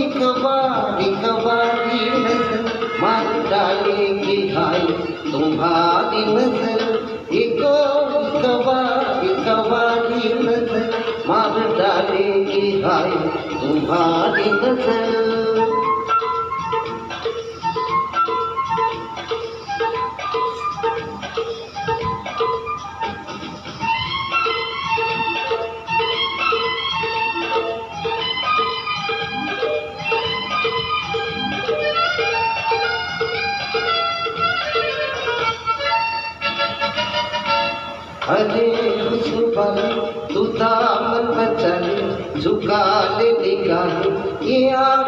एक बारी नजर मार डालेगी हाय तुम्हारी नजर। एक बारी नजर मार डालेगी हाय तुम्हारी नजर। अरे खुशबू तू दामन बचा ले, झुका ले निगाह ये